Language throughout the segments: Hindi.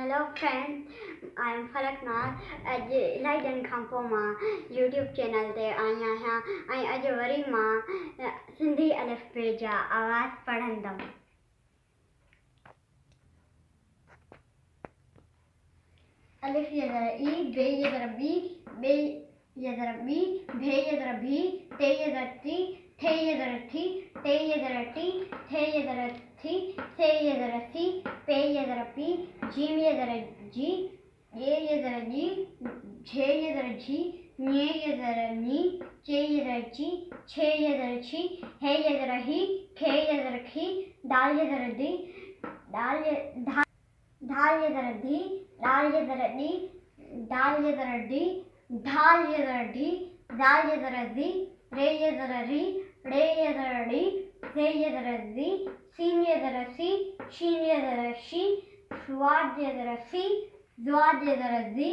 Hello friends, I am Falaknath. Like and come for my YouTube channel ते आया हैं. I आज वरी माँ सिंधी अलिफ पेजा आवाज़ पढ़ंदम. अलिफ ये ज़रा ई, बे ये ज़रा बी, बे ये ज़रा बी, भे ये ज़रा भी, ते ये ज़रा ती, थे ये ज़रा थी, ते ये ज़रा टी, थे ये ज़रा थी, से ये ज़रा सी, पे ये ज़रा पी, जीम ये ज़रा जी, ये ज़रा जी, झे ये ज़रा झी, nye ये ज़रा नी, चे ये ज़रा ची, छे ये ज़रा छी, हे ये ज़रा ही, खे ये ज़रा खी, दाल ये ज़रा दी, धाल ये ज़रा धी, दाल ये ज़रा दी, दाल ये ज़रा डी, ढाल ये ज़रा ढी, दाल ये ज़रा दी, रे ये ज़रा री, रे ये ज़रा डी, से ये ज़रा ज़ी, सीन ये ज़रा सी, शीन ये ज़रा शी, स्वाद ये ज़रा सी, ज़्वाद ये ज़रा ज़ी,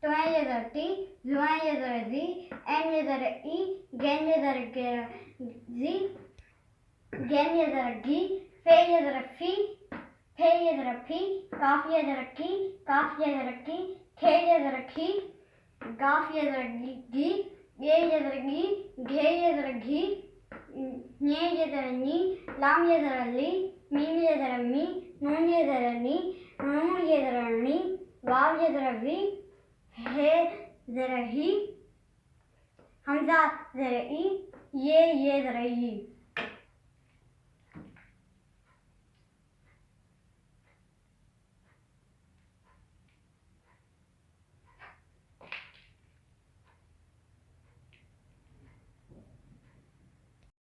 त्वै ये ज़रा टी, ज़्वै ये ज़रा ज़ी, एन ये ज़रा ई, गैन ये ज़रा ज़ी, गैन ये ज़रा घी, फे ये ज़रा फी, फे ये ज़रा फी, काफ ये ज़रा की, काफ ये ज़रा की, खे ये ज़रा खी, गाफ ये ज़रा गी, ये ज़रा गी, घे ये ज़रा घी, nye ये ज़रा नी, लाम ये ज़रा ली, मीम ये ज़रा मी, नून ये ज़रा नी, नून ये ज़रा नी, वाव ये ज़रा वी, हे ज़रा ही, हमज़ा ज़रा ई, ये ज़रा ई.